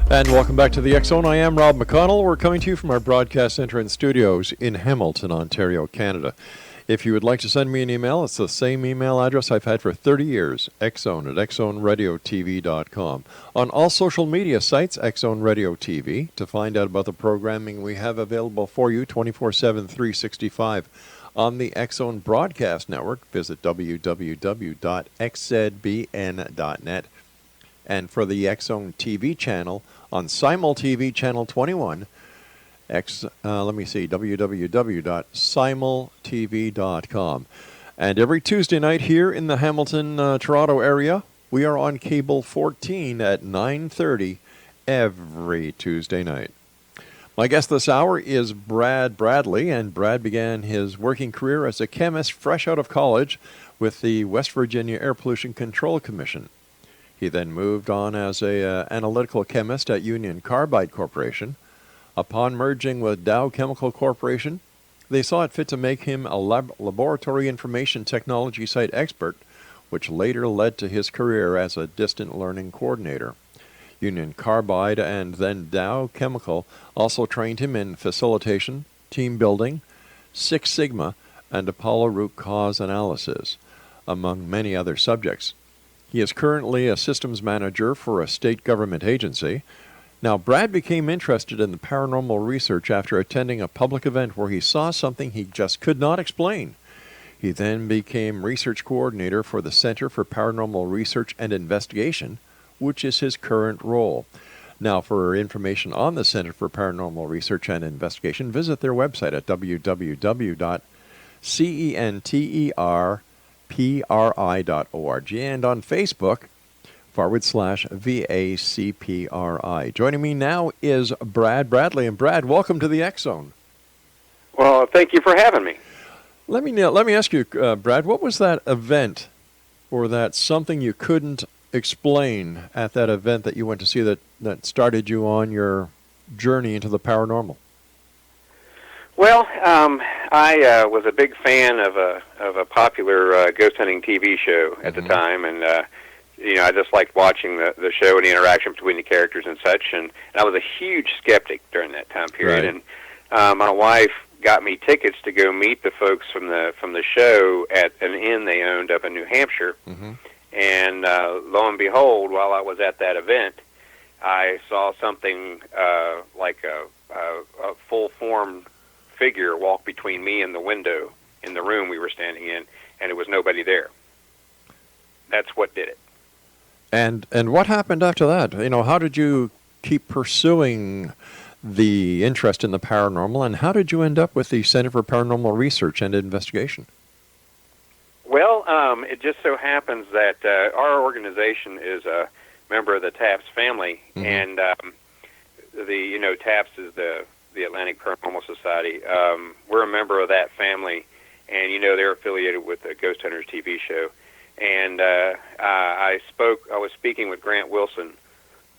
And welcome back to the X Zone. I am Rob McConnell. We're coming to you from our broadcast center and studios in Hamilton, Ontario, Canada. If you would like to send me an email, it's the same email address I've had for 30 years, xzone@xzoneradiotv.com. On all social media sites, X-Zone Radio TV. To find out about the programming we have available for you 24/7, 365 on the X-Zone Broadcast Network, visit www.xzbn.net. And for the X-Zone TV channel on Simul TV Channel 21, www.simultv.com. And every Tuesday night here in the Hamilton, Toronto area, we are on Cable 14 at 9:30 every Tuesday night. My guest this hour is Brad Bradley, and Brad began his working career as a chemist fresh out of college with the West Virginia Air Pollution Control Commission. He then moved on as an analytical chemist at Union Carbide Corporation. Upon merging with Dow Chemical Corporation, they saw it fit to make him a laboratory information technology site expert, which later led to his career as a distant learning coordinator. Union Carbide and then Dow Chemical also trained him in facilitation, team building, Six Sigma, and Apollo root cause analysis, among many other subjects. He is currently a systems manager for a state government agency. Now, Brad became interested in the paranormal research after attending a public event where he saw something he just could not explain. He then became research coordinator for the Center for Paranormal Research and Investigation, which is his current role. Now, for information on the Center for Paranormal Research and Investigation, visit their website at www.centerpri.org and on Facebook, /VACPRI. Joining me now is Brad Bradley. And Brad, welcome to the X-Zone. Well, thank you for having me. Let me ask you, Brad, what was that event or that something you couldn't explain at that event that you went to see that started you on your journey into the paranormal? Well, I was a big fan of a popular ghost hunting TV show at the time, and I just liked watching the show and the interaction between the characters and such. And I was a huge skeptic during that time period. Right. And my wife got me tickets to go meet the folks from the show at an inn they owned up in New Hampshire. Mm-hmm. And lo and behold, while I was at that event, I saw something like a full-formed figure walk between me and the window in the room we were standing in, and it was nobody there. That's what did it. And what happened after that? How did you keep pursuing the interest in the paranormal, and how did you end up with the Center for Paranormal Research and Investigation? Well, it just so happens that our organization is a member of the TAPS family, and TAPS is the Atlantic Paranormal Society. We're a member of that family, and they're affiliated with the Ghost Hunters TV show. And I was speaking with Grant Wilson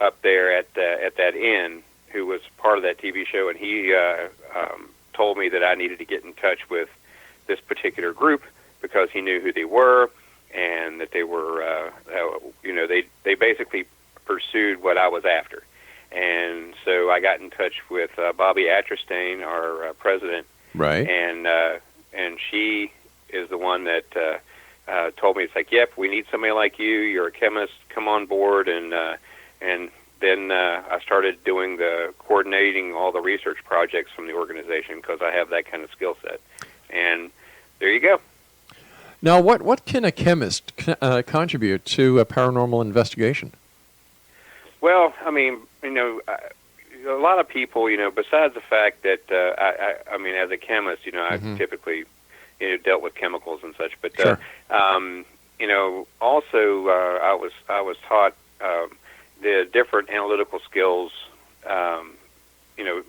up there at that inn, who was part of that TV show, and he told me that I needed to get in touch with this particular group because he knew who they were, and that they were, they basically pursued what I was after. And so I got in touch with Bobby Atterstein, our president, right? And she is the one that told me, it's like, yep, we need somebody like you. You're a chemist. Come on board. And then I started doing coordinating all the research projects from the organization because I have that kind of skill set. And there you go. Now, what can a chemist contribute to a paranormal investigation? Well, I mean, a lot of people, besides the fact that, I mean, as a chemist, I typically, dealt with chemicals and such, but, sure. Also, I was taught the different analytical skills,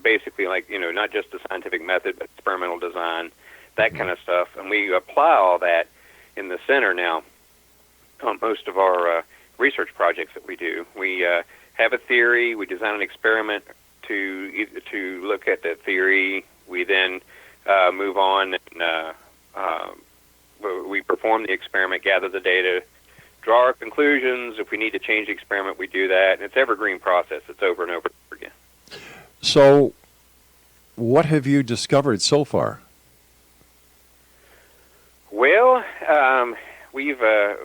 basically like, not just the scientific method, but experimental design, that kind of stuff. And we apply all that in the center now on most of our research projects that we do. We have a theory, we design an experiment to look at the theory, we then move on and we perform the experiment, gather the data, draw our conclusions. If we need to change the experiment, we do that. And it's an evergreen process. It's over and over again. So, what have you discovered so far? Well, we've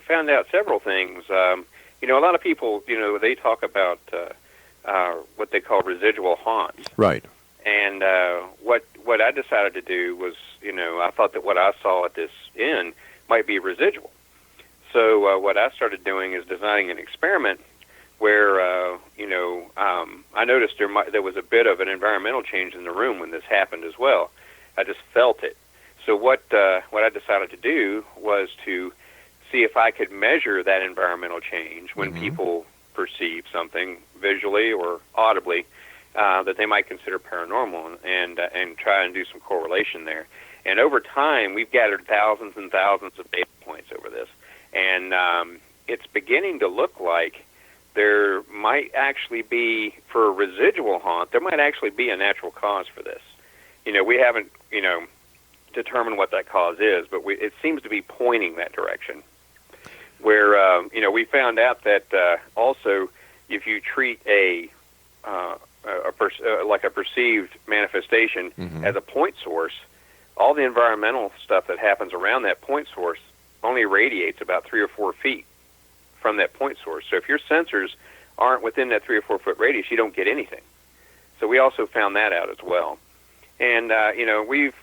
found out several things. A lot of people, they talk about what they call residual haunts. Right. And what I decided to do was, I thought that what I saw at this inn might be residual. So what I started doing is designing an experiment where, I noticed there was a bit of an environmental change in the room when this happened as well. I just felt it. So what I decided to do was to see if I could measure that environmental change when people perceive something visually or audibly that they might consider paranormal, and try and do some correlation there. And over time, we've gathered thousands and thousands of data points over this, and it's beginning to look like there might actually be, for a residual haunt, there might actually be a natural cause for this. We haven't, determined what that cause is, but it seems to be pointing that direction. Where, we found out that also if you treat like a perceived manifestation as a point source, all the environmental stuff that happens around that point source only radiates about 3 or 4 feet from that point source. So if your sensors aren't within that 3 or 4 foot radius, you don't get anything. So we also found that out as well. And we've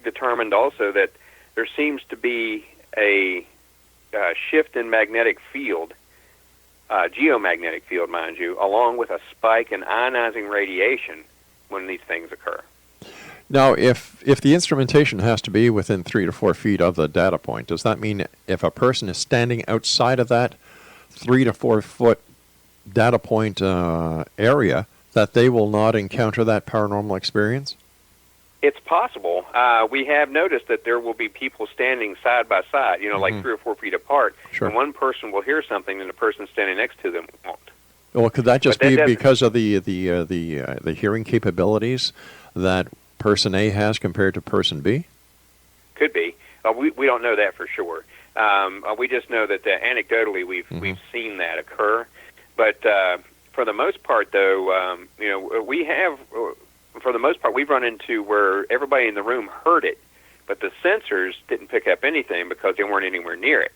determined also that there seems to be a shift in magnetic field, geomagnetic field, mind you, along with a spike in ionizing radiation when these things occur. Now, if the instrumentation has to be within 3 to 4 feet of the data point, does that mean if a person is standing outside of that 3 to 4 foot data point area, that they will not encounter that paranormal experience? It's possible. We have noticed that there will be people standing side by side, like 3 or 4 feet apart, Sure. and one person will hear something and the person standing next to them won't. Well, could that just But be because of the hearing capabilities that person A has compared to person B? Could be. We don't know that for sure. We just know that anecdotally we've seen that occur. But for the most part, though, for the most part, we've run into where everybody in the room heard it, but the sensors didn't pick up anything because they weren't anywhere near it.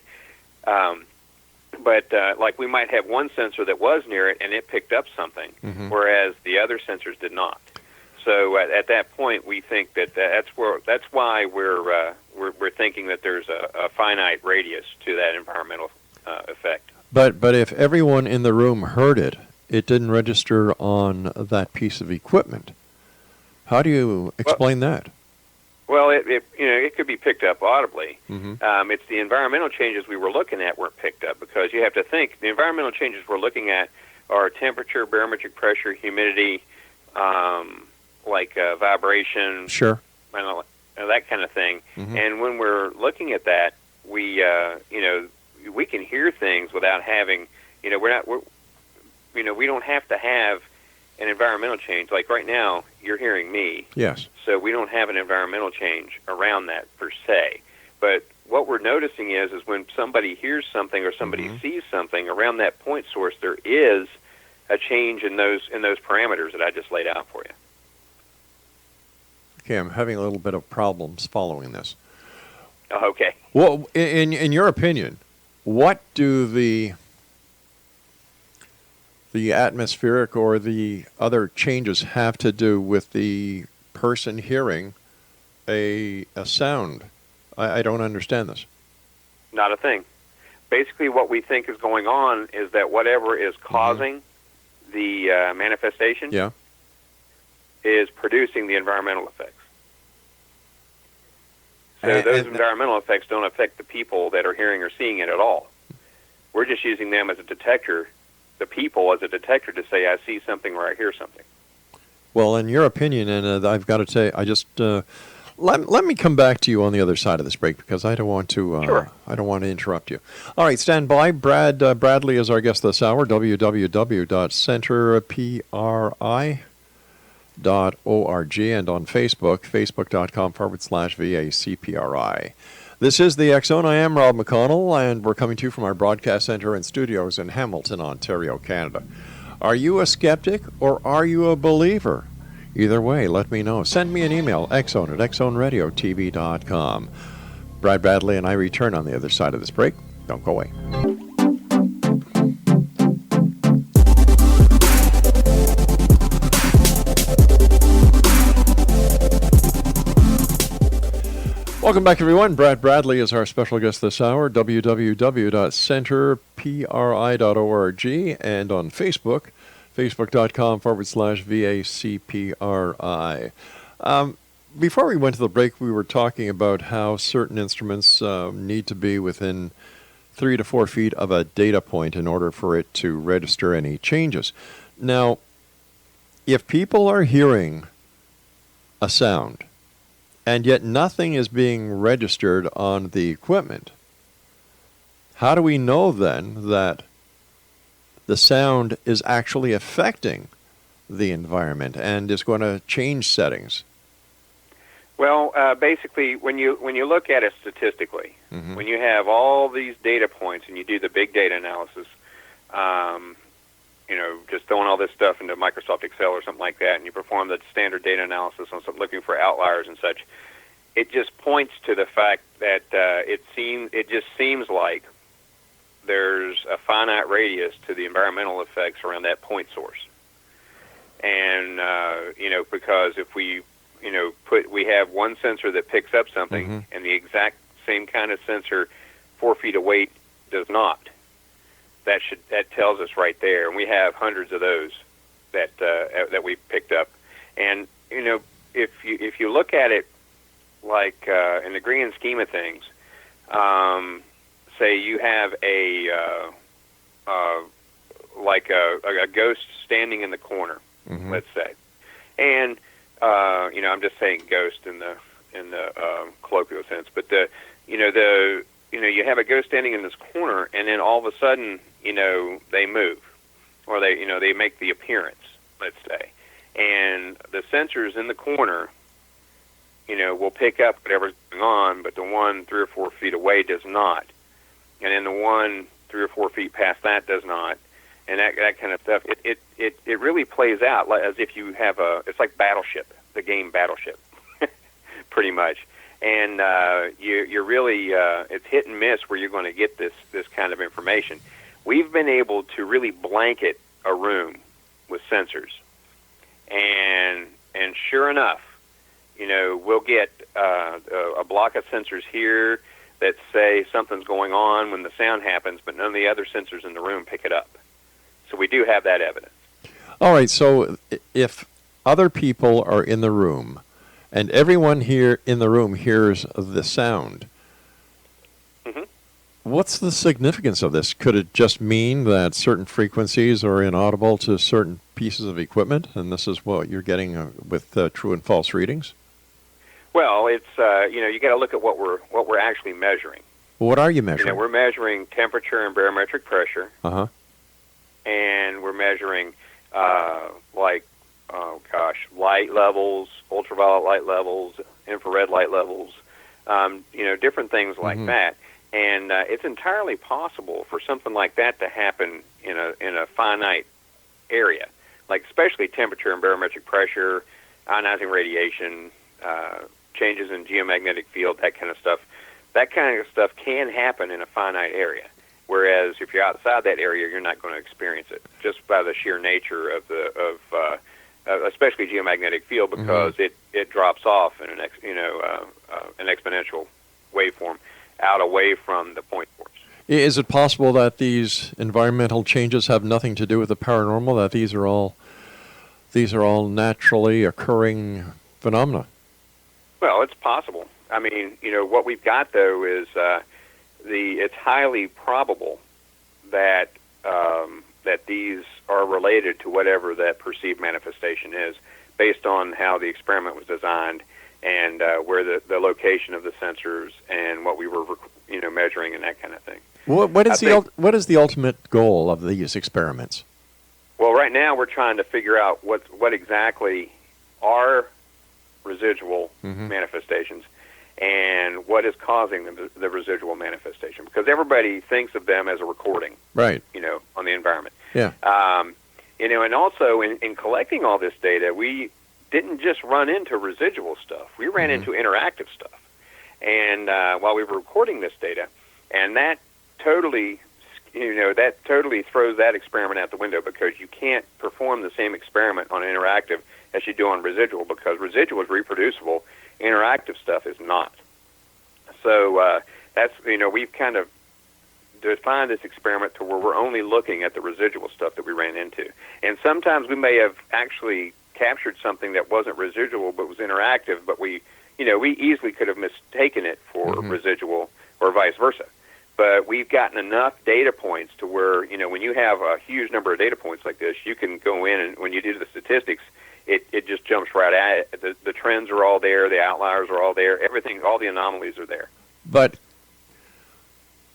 But like we might have one sensor that was near it and it picked up something, whereas the other sensors did not. So at that point, we think that's why we're thinking that there's a finite radius to that environmental effect. But if everyone in the room heard it, it didn't register on that piece of equipment. How do you explain that? Well, it could be picked up audibly. It's the environmental changes we were looking at weren't picked up, because you have to think the environmental changes we're looking at are temperature, barometric pressure, humidity, vibration, Sure, that kind of thing. And when we're looking at that, we can hear things without having, we don't have to have an environmental change. Like right now, you're hearing me. Yes. So we don't have an environmental change around that per se. But what we're noticing is when somebody hears something or somebody sees something around that point source, there is a change in those parameters that I just laid out for you. Okay, I'm having a little bit of problems following this. Okay. Well, in your opinion, what do the atmospheric or the other changes have to do with the person hearing a sound? I don't understand this. Not a thing. Basically, what we think is going on is that whatever is causing the manifestation is producing the environmental effects. So those environmental effects don't affect the people that are hearing or seeing it at all. We're just using them as a detector, the people as a detector, to say, I see something or I hear something. Well, in your opinion, and I've got to say, I just let me come back to you on the other side of this break, because I don't want to. Sure. I don't want to interrupt you. All right, stand by. Bradley is our guest this hour. www.centerpri.org, and on Facebook, facebook.com/VACPRI. This is the X Zone. I am Rob McConnell, and we're coming to you from our broadcast center and studios in Hamilton, Ontario, Canada. Are you a skeptic or are you a believer? Either way, let me know. Send me an email, xzone@xzoneradiotv.com. Brad Bradley and I return on the other side of this break. Don't go away. Welcome back, everyone. Brad Bradley is our special guest this hour, www.centerpri.org, and on Facebook, facebook.com/VACPRI. Before we went to the break, we were talking about how certain instruments need to be within 3 to 4 feet of a data point in order for it to register any changes. Now, if people are hearing a sound, and yet nothing is being registered on the equipment, how do we know then that the sound is actually affecting the environment and is going to change settings? Well, basically, when you look at it statistically, when you have all these data points and you do the big data analysis, just throwing all this stuff into Microsoft Excel or something like that, and you perform the standard data analysis on some, looking for outliers and such, it just points to the fact that it just seems like there's a finite radius to the environmental effects around that point source. And because if we we have one sensor that picks up something, and the exact same kind of sensor 4 feet away does not. That tells us right there, and we have hundreds of those that we picked up. And if you look at it like in the grand scheme of things, say you have a ghost standing in the corner, let's say, and I'm just saying ghost in the colloquial sense, but you have a ghost standing in this corner, and then all of a sudden, they move, or they make the appearance, let's say, and the sensors in the corner, will pick up whatever's going on, but the one 3 or 4 feet away does not, and then the one 3 or 4 feet past that does not, and that kind of stuff. It really plays out as if you have it's like Battleship, the game Battleship, pretty much. And you're really it's hit and miss where you're going to get this kind of information. We've been able to really blanket a room with sensors, and sure enough, we'll get a block of sensors here that say something's going on when the sound happens, but none of the other sensors in the room pick it up. So we do have that evidence. All right, so if other people are in the room, and everyone here in the room hears the sound, what's the significance of this? Could it just mean that certain frequencies are inaudible to certain pieces of equipment, and this is what you're getting with true and false readings? Well, it's you got to look at what we're actually measuring. What are you measuring? We're measuring temperature and barometric pressure, and we're measuring light levels, ultraviolet light levels, infrared light levels, different things like that. And it's entirely possible for something like that to happen in a finite area, like especially temperature and barometric pressure, ionizing radiation, changes in geomagnetic field, that kind of stuff. That kind of stuff can happen in a finite area. Whereas if you're outside that area, you're not going to experience it just by the sheer nature of especially geomagnetic field, because it drops off in an exponential waveform away from the point source. Is it possible that these environmental changes have nothing to do with the paranormal? That these are all naturally occurring phenomena? Well, it's possible. I mean, what we've got though is it's highly probable that that these are related to whatever that perceived manifestation is, based on how the experiment was designed and where the location of the sensors and what we were measuring and that kind of thing. What is the ultimate goal of these experiments? Well, right now we're trying to figure out what exactly are residual manifestations, and what is causing the residual manifestation, because everybody thinks of them as a recording, Right. On the environment. Yeah. And also in collecting all this data, we didn't just run into residual stuff. We ran into interactive stuff. And while we were recording this data, and that totally throws that experiment out the window, because you can't perform the same experiment on interactive as you do on residual, because residual is reproducible, interactive stuff is not. So that's, we've kind of defined this experiment to where we're only looking at the residual stuff that we ran into. And sometimes we may have actually captured something that wasn't residual but was interactive, but we easily could have mistaken it for residual or vice versa. But we've gotten enough data points to where, when you have a huge number of data points like this, you can go in and when you do the statistics, it just jumps right at it. The trends are all there, the outliers are all there, everything, all the anomalies are there. But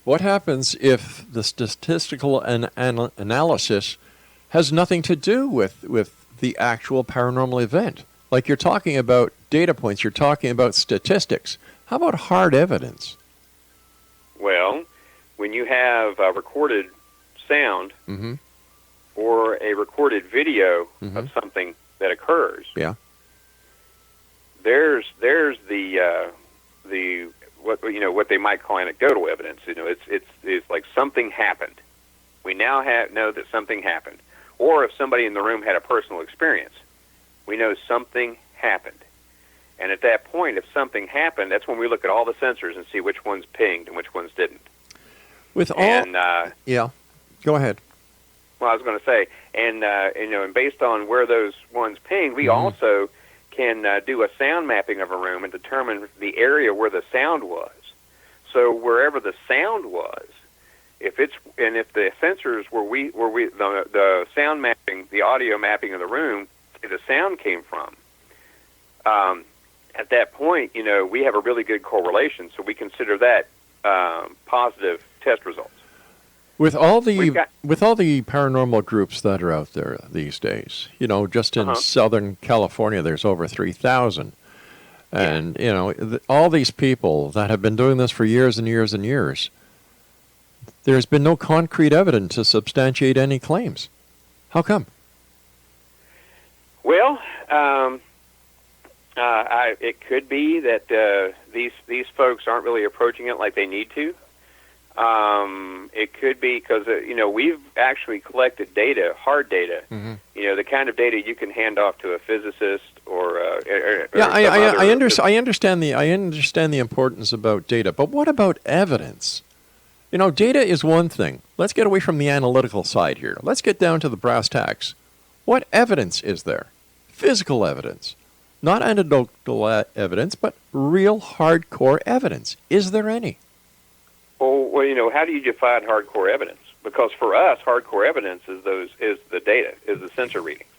what happens if the statistical analysis has nothing to do with the actual paranormal event? Like, you're talking about data points, you're talking about statistics. How about hard evidence? Well, when you have a recorded sound or a recorded video of something that occurs, there's the what they might call anecdotal evidence. It's like something happened. We now know that something happened. Or if somebody in the room had a personal experience, we know something happened. And at that point, if something happened, that's when we look at all the sensors and see which ones pinged and which ones didn't. With all, go ahead. Well, I was going to say, and based on where those ones pinged, we also can do a sound mapping of a room and determine the area where the sound was. So wherever the sound was, if the sensors the sound mapping, the audio mapping of the room, the sound came from, at that point, we have a really good correlation, so we consider that positive test results. With all the paranormal groups that are out there these days, just in Southern California, there's over 3,000. And, all these people that have been doing this for years and years and years, there's been no concrete evidence to substantiate any claims. How come? Well, it could be that these folks aren't really approaching it like they need to. It could be because we've actually collected data, hard data. The kind of data you can hand off to a physicist or I understand the importance about data, but what about evidence? Data is one thing. Let's get away from the analytical side here. Let's get down to the brass tacks. What evidence is there? Physical evidence. Not anecdotal evidence, but real hardcore evidence. Is there any? Well, how do you define hardcore evidence? Because for us, hardcore evidence is the data, is the sensor readings.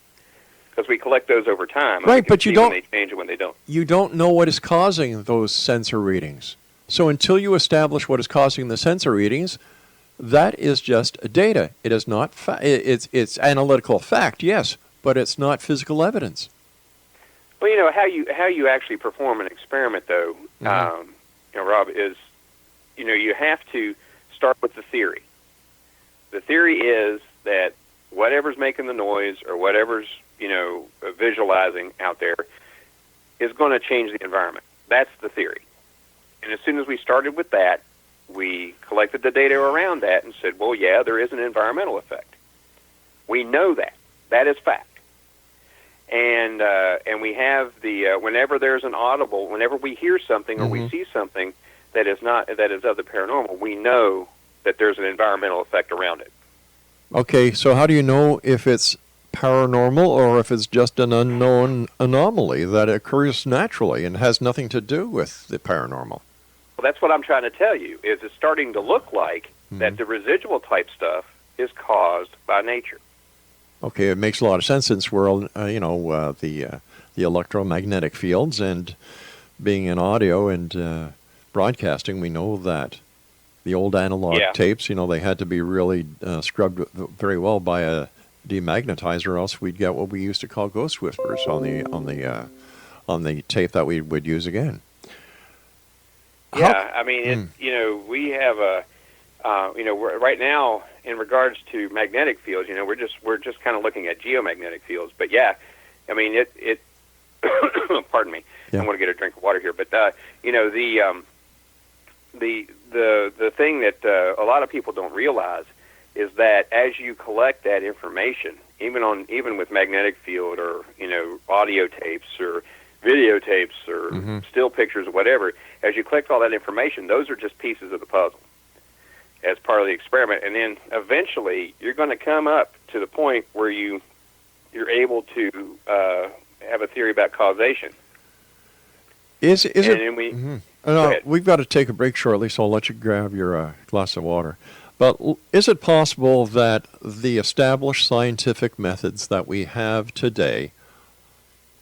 Because we collect those over time. Right, but you don't. When they change and when they don't. You don't know what is causing those sensor readings. So until you establish what is causing the sensor readings, that is just data. It is not. It's analytical fact, yes, but it's not physical evidence. Well, how you actually perform an experiment, though, Rob, is you have to start with the theory. The theory is that whatever's making the noise or whatever's visualizing out there is going to change the environment. That's the theory. And as soon as we started with that, we collected the data around that and said, well, yeah, there is an environmental effect. We know that. That is fact. And we have whenever there's an audible, whenever we hear something or we see something that is of the paranormal, we know that there's an environmental effect around it. Okay, so how do you know if it's paranormal or if it's just an unknown anomaly that occurs naturally and has nothing to do with the paranormal? Well, that's what I'm trying to tell you, is it's starting to look like that the residual type stuff is caused by nature. Okay, it makes a lot of sense since we're, the electromagnetic fields, and being in audio and broadcasting, we know that the old analog tapes, they had to be really scrubbed very well by a demagnetizer, or else we'd get what we used to call ghost whispers on the tape that we would use again. Yeah, I mean, we have right now in regards to magnetic fields, we're just kind of looking at geomagnetic fields. But yeah, I mean, it pardon me, Yeah. I'm going to get a drink of water here. But the thing that a lot of people don't realize is that as you collect that information, even with magnetic field or audio tapes or videotapes or still pictures or whatever, as you collect all that information, those are just pieces of the puzzle as part of the experiment. And then eventually you're going to come up to the point where you're able to have a theory about causation. Is and it? Then we, Go go ahead. We've got to take a break shortly, so I'll let you grab your glass of water. But is it possible that the established scientific methods that we have today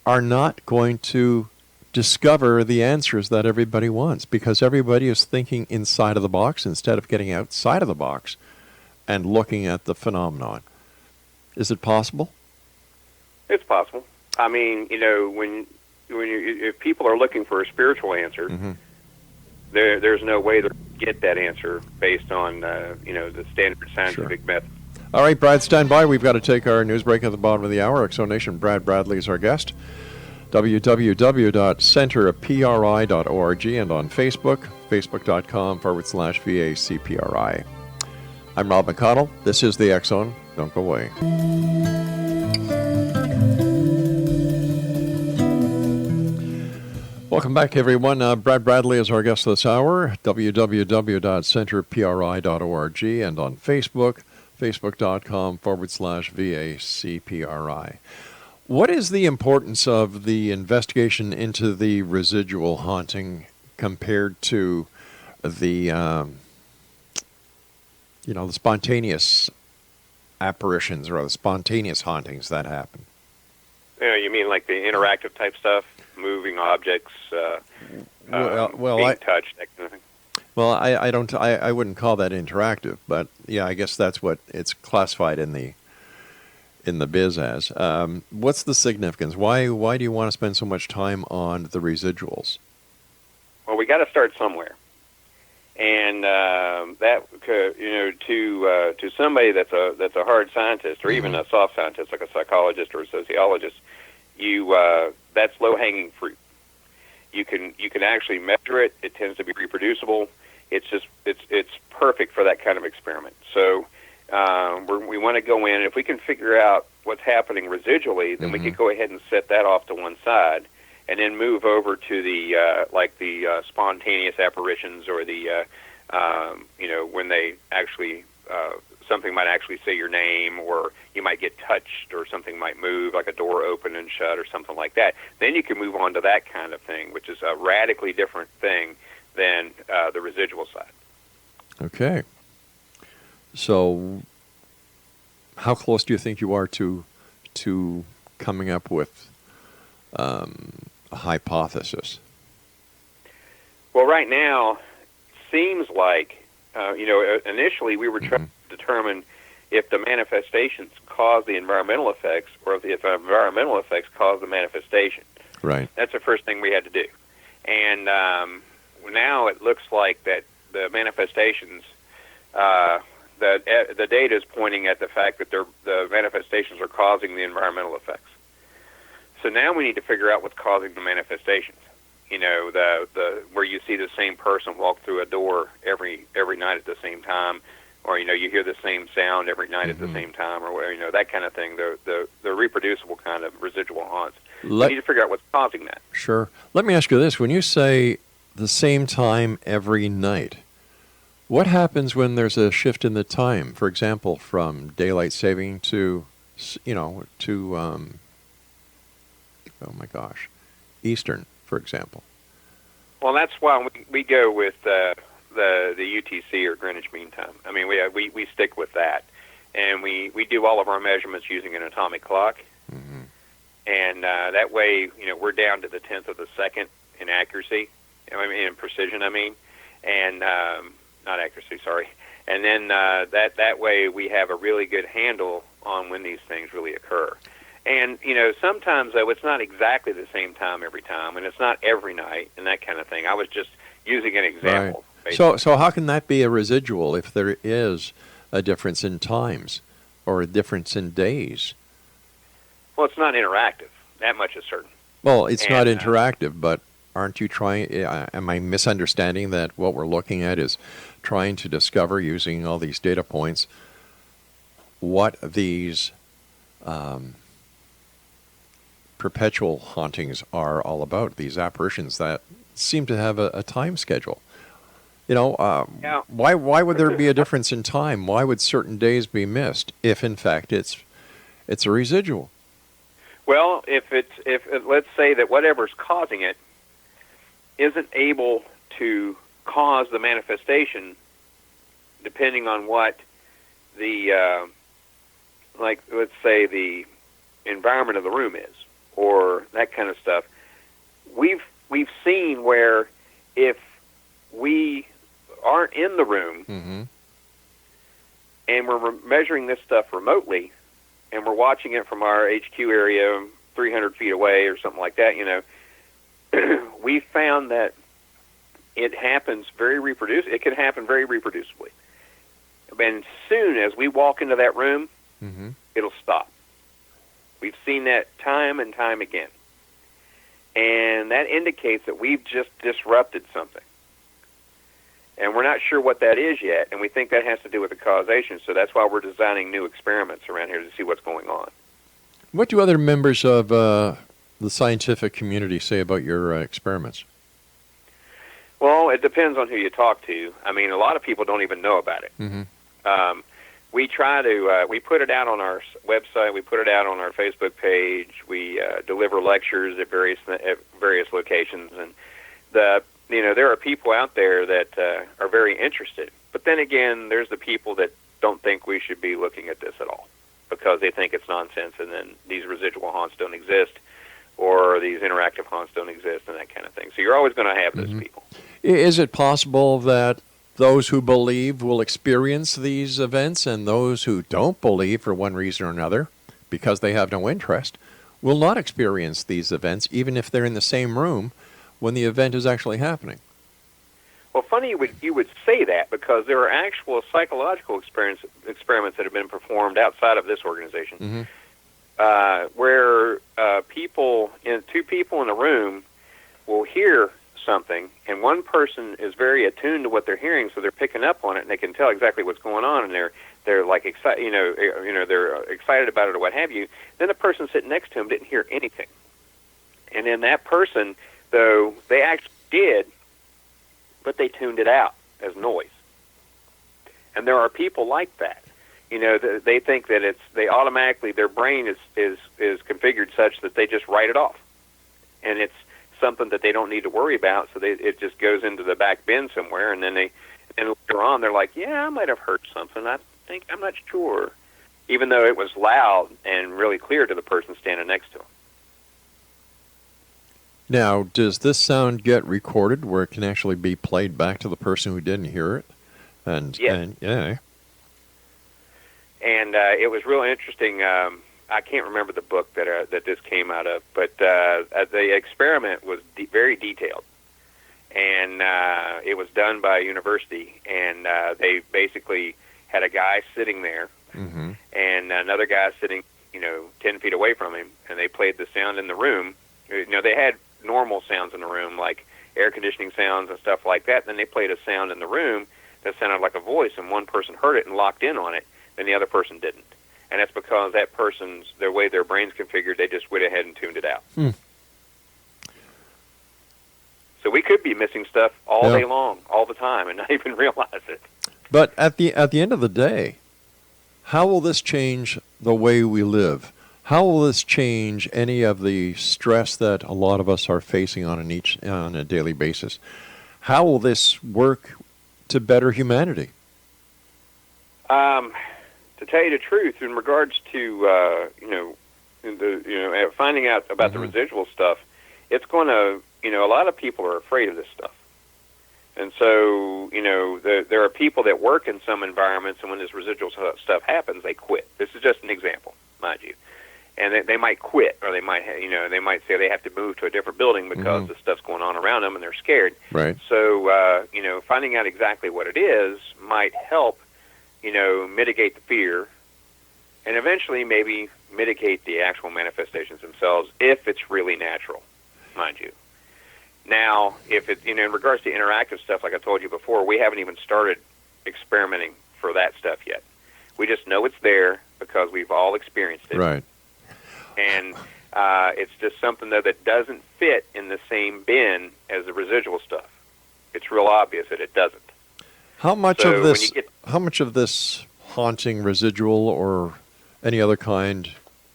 are not going to discover the answers that everybody wants, because everybody is thinking inside of the box instead of getting outside of the box and looking at the phenomenon? Is it possible? It's possible. I mean, if people are looking for a spiritual answer, there's no way to get that answer based on the standard scientific method. All right, Brad, stand by. We've got to take our news break at the bottom of the hour. Exonation, Brad Bradley is our guest. www.centerpri.org and on Facebook, facebook.com/VACPRI. I'm Rob McConnell. This is the X Zone. Don't go away. Welcome back, everyone. Brad Bradley is our guest this hour. www.centerpri.org and on Facebook, facebook.com/VACPRI. What is the importance of the investigation into the residual haunting compared to the, the spontaneous apparitions or the spontaneous hauntings that happen? You mean like the interactive type stuff, moving objects, being touched, that kind of thing? Well, I wouldn't call that interactive, but yeah, I guess that's what it's classified in the biz as. What's the significance? Why do you want to spend so much time on the residuals? Well, we got to start somewhere, and to somebody that's a hard scientist or even a soft scientist like a psychologist or a sociologist, that's low hanging fruit. You can actually measure it. It tends to be reproducible. It's perfect for that kind of experiment. So we want to go in, and if we can figure out what's happening residually, then we can go ahead and set that off to one side, and then move over to the spontaneous apparitions or the when they actually something might actually say your name, or you might get touched, or something might move, like a door open and shut or something like that. Then you can move on to that kind of thing, which is a radically different thing than the residual side. Okay. So how close do you think you are to coming up with a hypothesis? Well, right now, it seems like, initially we were trying to determine if the manifestations cause the environmental effects, or if the environmental effects cause the manifestation. Right. That's the first thing we had to do. And now it looks like that the manifestations, the data is pointing at the fact that the manifestations are causing the environmental effects. So now we need to figure out what's causing the manifestations. The where you see the same person walk through a door every night at the same time, or you hear the same sound every night at the same time, or whatever, that kind of thing. The reproducible kind of residual haunts. We need to figure out what's causing that. Sure. Let me ask you this: when you say the same time every night, what happens when there's a shift in the time? For example, from daylight saving to Eastern, for example. Well, that's why we go with the UTC, or Greenwich Mean Time. I mean, we stick with that, and we do all of our measurements using an atomic clock, and that way, we're down to the 10th of the second in accuracy, in precision. And not accuracy, sorry. And then that way we have a really good handle on when these things really occur. And, sometimes, though, it's not exactly the same time every time, and it's not every night and that kind of thing. I was just using an example. Right. So how can that be a residual if there is a difference in times or a difference in days? Well, it's not interactive. That much is certain. Well, it's not interactive, but aren't you trying? Am I misunderstanding that what we're looking at is trying to discover, using all these data points, what these perpetual hauntings are all about? These apparitions that seem to have a time schedule. Yeah. Why would there be a difference in time? Why would certain days be missed if, in fact, it's a residual? Well, if let's say that whatever's causing it isn't able to cause the manifestation, depending on what the let's say the environment of the room is, or that kind of stuff. We've seen where if we aren't in the room Mm-hmm. and we're measuring this stuff remotely, and we're watching it from our HQ area 300 feet away or something like that, we found that it happens it can happen very reproducibly. And as soon as we walk into that room, Mm-hmm. it'll stop. We've seen that time and time again. And that indicates that we've just disrupted something. And we're not sure what that is yet, and we think that has to do with the causation, so that's why we're designing new experiments around here to see what's going on. What do other members of the scientific community say about your experiments? Well, it depends on who you talk to. I mean, a lot of people don't even know about it. Mm-hmm. We try to, we put it out on our website, we put it out on our Facebook page, we deliver lectures at various locations, and there are people out there that are very interested. But then again, there's the people that don't think we should be looking at this at all because they think it's nonsense, and then these residual haunts don't exist, or these interactive haunts don't exist, and that kind of thing. So you're always going to have those people. Is it possible that those who believe will experience these events, and those who don't believe for one reason or another, because they have no interest, will not experience these events, even if they're in the same room when the event is actually happening? Well, funny you would say that, because there are actual psychological experiments that have been performed outside of this organization, where two people in a room will hear something, and one person is very attuned to what they're hearing, so they're picking up on it, and they can tell exactly what's going on, and they're like excited, they're excited about it or what have you. Then the person sitting next to them didn't hear anything, and then that person, though they actually did, but they tuned it out as noise. And there are people like that. They think that they automatically, their brain is configured such that they just write it off, and it's something that they don't need to worry about, so it just goes into the back bin somewhere, and then later on they're like, yeah, I might have heard something. I'm not sure, even though it was loud and really clear to the person standing next to them. Now, does this sound get recorded where it can actually be played back to the person who didn't hear it? Yes. And it was real interesting. I can't remember the book that this came out of, but the experiment was very detailed, and it was done by a university, and they basically had a guy sitting there, and another guy sitting, 10 feet away from him, and they played the sound in the room. They had normal sounds in the room, like air conditioning sounds and stuff like that. Then they played a sound in the room that sounded like a voice, and one person heard it and locked in on it, and the other person didn't. And that's because that person's, the way their brain's configured, they just went ahead and tuned it out. So we could be missing stuff all day long, all the time, and not even realize it. But at the end of the day, how will this change the way we live? How will this change any of the stress that a lot of us are facing on a daily basis? How will this work to better humanity? To tell you the truth, in regards to finding out about the residual stuff, it's going to, a lot of people are afraid of this stuff, and so there are people that work in some environments, and when this residual stuff happens, they quit. This is just an example, mind you. and they might quit, or they might say they have to move to a different building because the stuff's going on around them and they're scared. Right. So finding out exactly what it is might help mitigate the fear, and eventually maybe mitigate the actual manifestations themselves if it's really natural, mind you. Now, if it, in regards to interactive stuff, like I told you before, we haven't even started experimenting for that stuff yet. We just know it's there because we've all experienced it. Right. And it's just something, though, that doesn't fit in the same bin as the residual stuff. It's real obvious that it doesn't. How much of this haunting, residual, or any other kind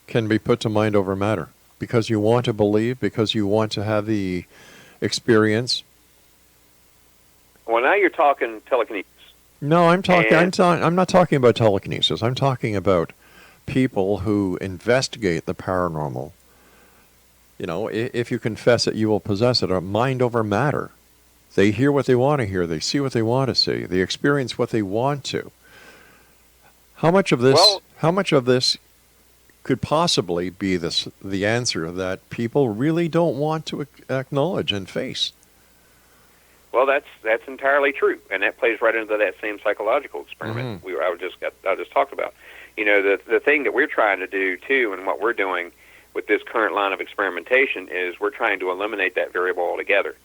can be put to mind over matter? Because you want to believe, because you want to have the experience? Well, now you're talking telekinesis. No, I'm not talking about telekinesis. I'm talking about people who investigate the paranormal. If you confess it, you will possess it. Or mind over matter. They hear what they want to hear. They see what they want to see. They experience what they want to. How much of this could possibly be the answer that people really don't want to acknowledge and face? Well, that's entirely true, and that plays right into that same psychological experiment I just talked about. The thing that we're trying to do too, and what we're doing with this current line of experimentation, is we're trying to eliminate that variable altogether.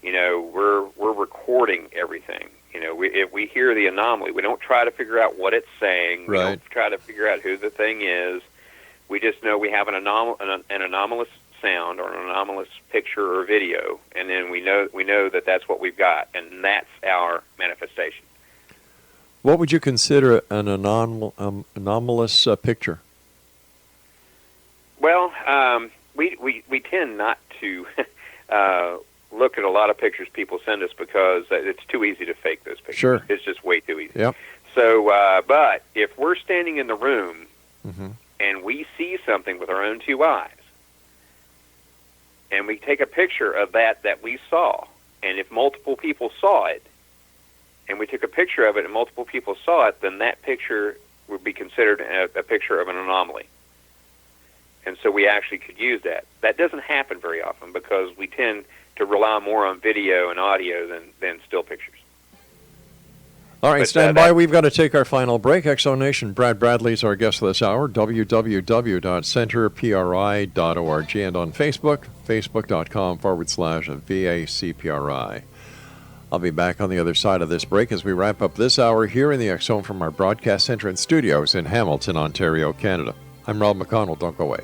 We're recording everything. If we hear the anomaly, we don't try to figure out what it's saying. Right. We don't try to figure out who the thing is. We just know we have an anomalous sound or an anomalous picture or video, and then we know that that's what we've got, and that's our manifestation. What would you consider an anomalous picture? Well, we tend not to look at a lot of pictures people send us because it's too easy to fake those pictures. Sure. It's just way too easy. Yep. So, but if we're standing in the room and we see something with our own two eyes, and we take a picture of that we saw, and if multiple people saw it, and we took a picture of it and multiple people saw it, then that picture would be considered a picture of an anomaly. And so we actually could use that. That doesn't happen very often because we tend to rely more on video and audio than still pictures. All right, stand by. We've got to take our final break. Exonation, Brad Bradley's our guest this hour, www.centerpri.org, and on Facebook, facebook.com/VACPRI. I'll be back on the other side of this break as we wrap up this hour here in the X Zone from our broadcast center and studios in Hamilton, Ontario, Canada. I'm Rob McConnell. Don't go away.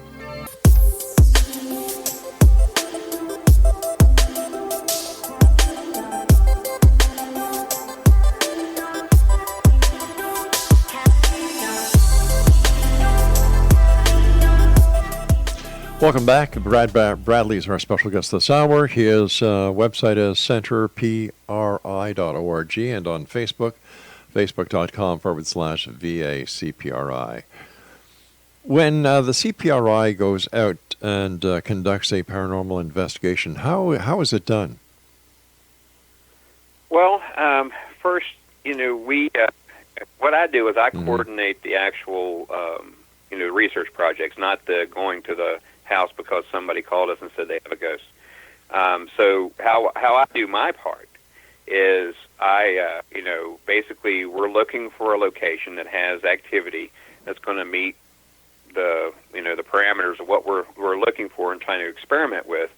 Welcome back. Brad Bradley is our special guest this hour. His website is centerpri.org, and on Facebook, facebook.com/VACPRI. When the CPRI goes out and conducts a paranormal investigation, how is it done? Well, first, we what I do is I coordinate the actual research projects, not the going to the house because somebody called us and said they have a ghost. So how I do my part is I basically we're looking for a location that has activity that's going to meet the parameters of what we're looking for and trying to experiment with,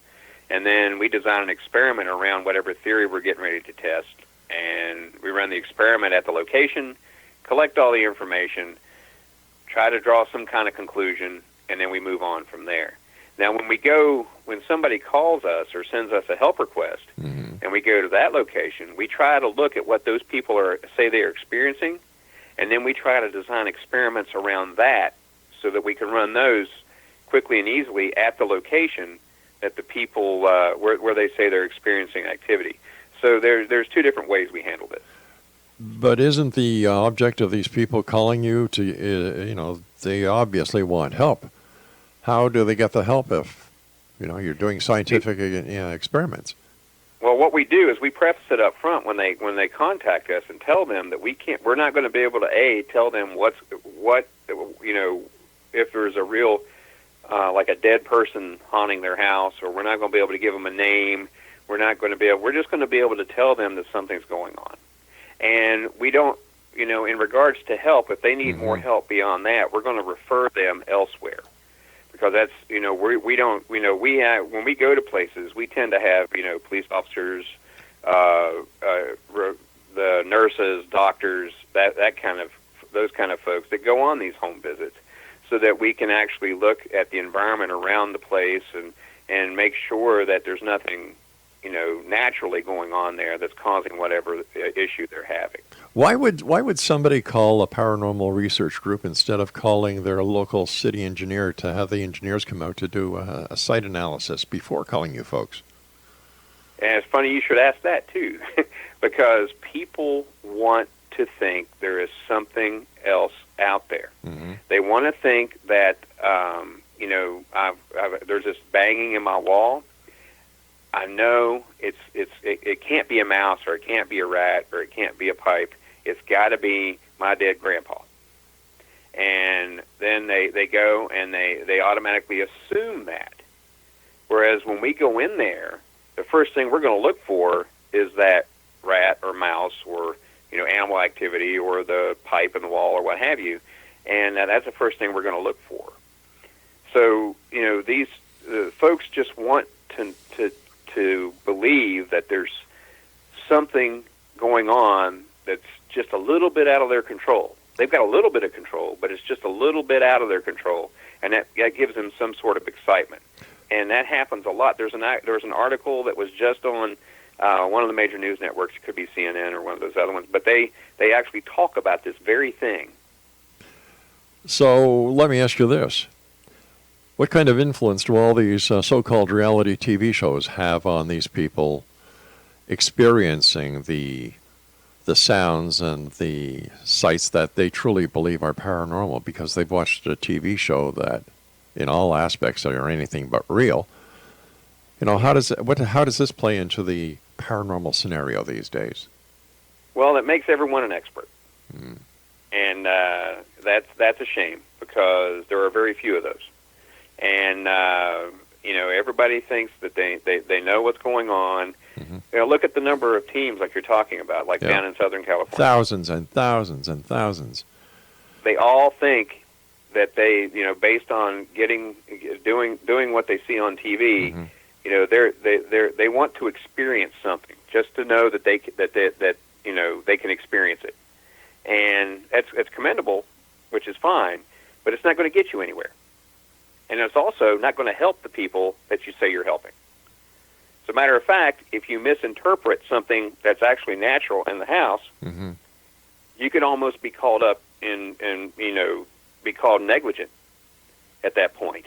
and then we design an experiment around whatever theory we're getting ready to test, and we run the experiment at the location, collect all the information, try to draw some kind of conclusion, and then we move on from there. Now, when somebody calls us or sends us a help request, and we go to that location, we try to look at what those people say they're experiencing, and then we try to design experiments around that so that we can run those quickly and easily at the location that the people where they say they're experiencing activity. So there's two different ways we handle this. But isn't the object of these people calling you to, they obviously want help? How do they get the help if, you're doing scientific experiments? Well, what we do is we preface it up front when they contact us and tell them that we're not going to be able to tell them if there's a real like a dead person haunting their house, or we're not going to be able to give them a name. We're just going to be able to tell them that something's going on. And we don't, in regards to help, if they need more help beyond that, we're going to refer them elsewhere. Because that's, we don't, we have, when we go to places, we tend to have, police officers, the nurses, doctors, those kind of folks that go on these home visits, so that we can actually look at the environment around the place and make sure that there's nothing, naturally going on there that's causing whatever issue they're having. Why would somebody call a paranormal research group instead of calling their local city engineer to have the engineers come out to do a site analysis before calling you folks? And it's funny you should ask that too, because people want to think there is something else out there. They want to think that there's this banging in my wall. I know it can't be a mouse, or it can't be a rat, or it can't be a pipe. It's got to be my dead grandpa. And then they go and they automatically assume that. Whereas when we go in there, the first thing we're going to look for is that rat or mouse or animal activity or the pipe in the wall or what have you, and that's the first thing we're going to look for. So these folks just want to believe that there's something going on that's just a little bit out of their control. They've got a little bit of control, but it's just a little bit out of their control, and that gives them some sort of excitement. And that happens a lot. There's an article that was just on one of the major news networks. It could be CNN or one of those other ones, but they actually talk about this very thing. So let me ask you this. What kind of influence do all these so-called reality TV shows have on these people experiencing the sounds and the sights that they truly believe are paranormal because they've watched a TV show that in all aspects are anything but real? How does this play into the paranormal scenario these days? Well, it makes everyone an expert. And that's a shame, because there are very few of those. And everybody thinks that they know what's going on. Look at the number of teams like you're talking about, like down in Southern California. Thousands and thousands and thousands. They all think that they, based on doing what they see on TV, they want to experience something, just to know that they can experience it. And it's commendable, which is fine, but it's not going to get you anywhere. And it's also not going to help the people that you say you're helping. As a matter of fact, if you misinterpret something that's actually natural in the house, you could almost be called up and be called negligent at that point.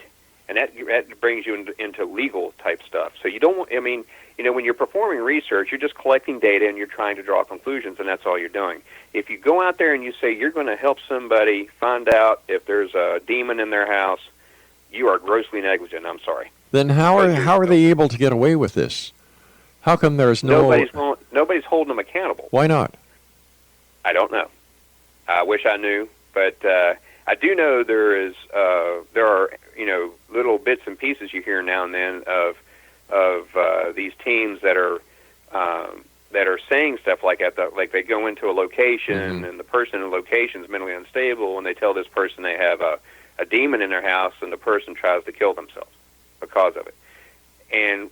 And that brings you into legal type stuff. So you don't, when you're performing research, you're just collecting data and you're trying to draw conclusions, and that's all you're doing. If you go out there and you say you're going to help somebody find out if there's a demon in their house, you are grossly negligent. I'm sorry. Then how are they able to get away with this? How come there's nobody's holding them accountable? Why not? I don't know. I wish I knew, but I do know there are little bits and pieces you hear now and then of these teams that are saying stuff like that. Like they go into a location and the person in the location is mentally unstable, and they tell this person they have a demon in their house, and the person tries to kill themselves because of it. And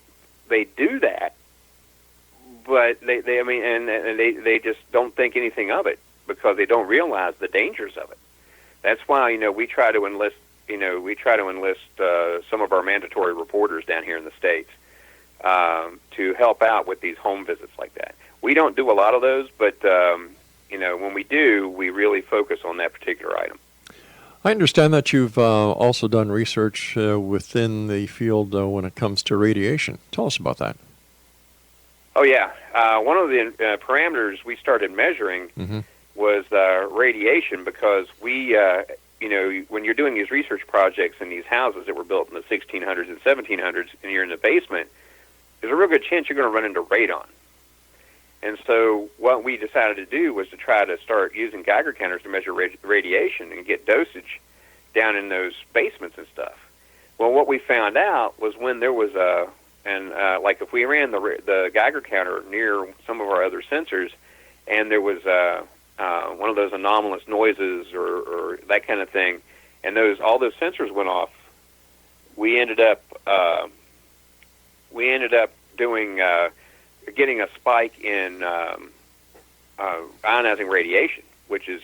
they do that, but they just don't think anything of it because they don't realize the dangers of it. That's why we try to enlist some of our mandatory reporters down here in the States to help out with these home visits like that. We don't do a lot of those, but when we do, we really focus on that particular item. I understand that you've also done research within the field when it comes to radiation. Tell us about that. Oh, yeah. One of the parameters we started measuring was radiation, because we, when you're doing these research projects in these houses that were built in the 1600s and 1700s, and you're in the basement, there's a real good chance you're going to run into radon. And so what we decided to do was to try to start using Geiger counters to measure radiation and get dosage down in those basements and stuff. Well, what we found out was when there was like if we ran the Geiger counter near some of our other sensors, and there was one of those anomalous noises or that kind of thing, and all those sensors went off, we ended up doing getting a spike in ionizing radiation, which is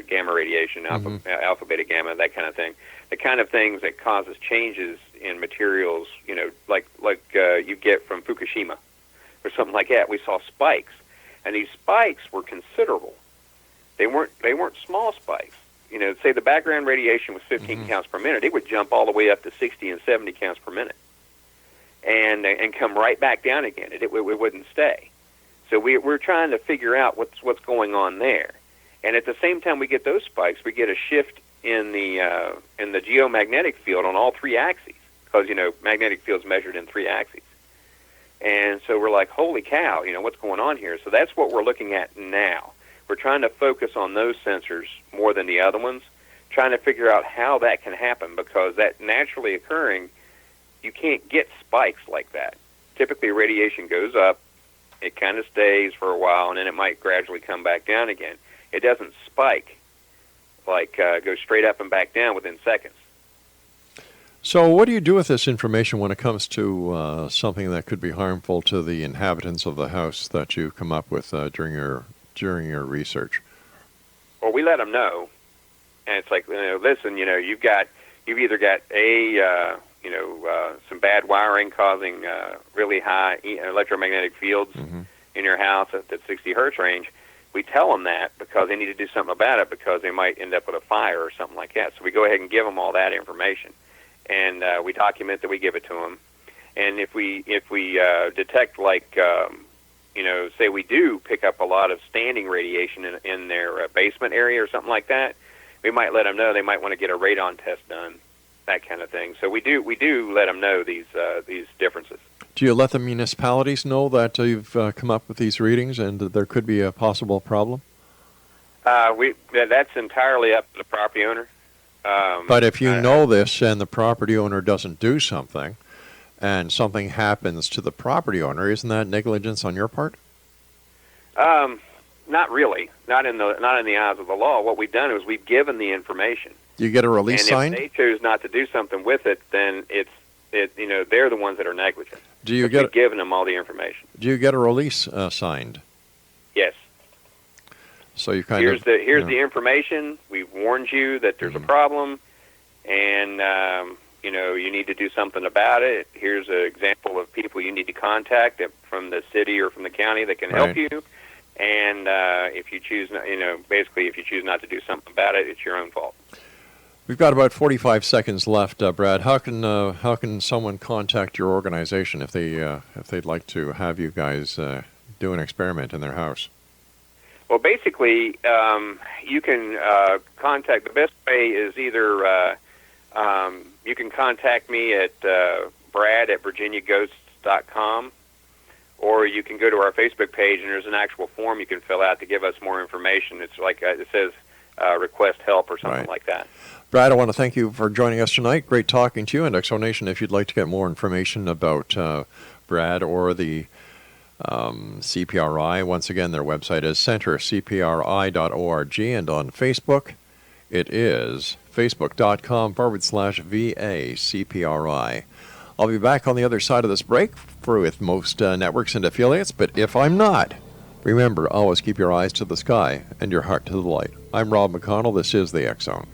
gamma radiation, alpha, beta, gamma, that kind of thing. The kind of things that causes changes in materials, like you get from Fukushima or something like that. We saw spikes, and these spikes were considerable. They weren't small spikes. Say the background radiation was 15 counts per minute, it would jump all the way up to 60 and 70 counts per minute, and come right back down again. It wouldn't stay. So we're trying to figure out what's going on there. And at the same time we get those spikes, we get a shift in the geomagnetic field on all three axes, because magnetic field's measured in three axes. And so we're like, holy cow, what's going on here? So that's what we're looking at now. We're trying to focus on those sensors more than the other ones, trying to figure out how that can happen, because that naturally occurring, you can't get spikes like that. Typically radiation goes up, it kind of stays for a while, and then it might gradually come back down again. It doesn't spike, like go straight up and back down within seconds. So what do you do with this information when it comes to something that could be harmful to the inhabitants of the house that you come up with during your research? Well, we let them know, and it's like, listen, you've either got some bad wiring causing really high electromagnetic fields in your house at the 60 hertz range. We tell them that because they need to do something about it, because they might end up with a fire or something like that. So we go ahead and give them all that information, and we document that we give it to them. And if we detect, like, say we do pick up a lot of standing radiation in their basement area or something like that, we might let them know they might want to get a radon test done, that kind of thing. So we do let them know these differences. Do you let the municipalities know that you've come up with these readings and that there could be a possible problem? That's entirely up to the property owner. But if you know this and the property owner doesn't do something, and something happens to the property owner, isn't that negligence on your part? Not really. Not in the eyes of the law. What we've done is we've given the information. You get a release signed? And if they choose not to do something with it, then they're the ones that are negligent. We've given them all the information. Do you get a release signed? Yes. So you here's the information. We've warned you that there's a problem, and you need to do something about it. Here's an example of people you need to contact from the city or from the county that can help you. And if you choose, if you choose not to do something about it, it's your own fault. We've got about 45 seconds left, Brad. How can someone contact your organization if they'd like to have you guys do an experiment in their house? Well, basically, you can contact. The best way is either you can contact me at brad@virginiaghosts.com, or you can go to our Facebook page, and there's an actual form you can fill out to give us more information. It's like it says request help or something like that. Brad, I want to thank you for joining us tonight. Great talking to you. And Exonation, if you'd like to get more information about Brad or the CPRI, once again, their website is centercpri.org, and on Facebook, it is facebook.com/VACPRI. I'll be back on the other side of this break with most networks and affiliates, but if I'm not, remember, always keep your eyes to the sky and your heart to the light. I'm Rob McConnell. This is the X Zone.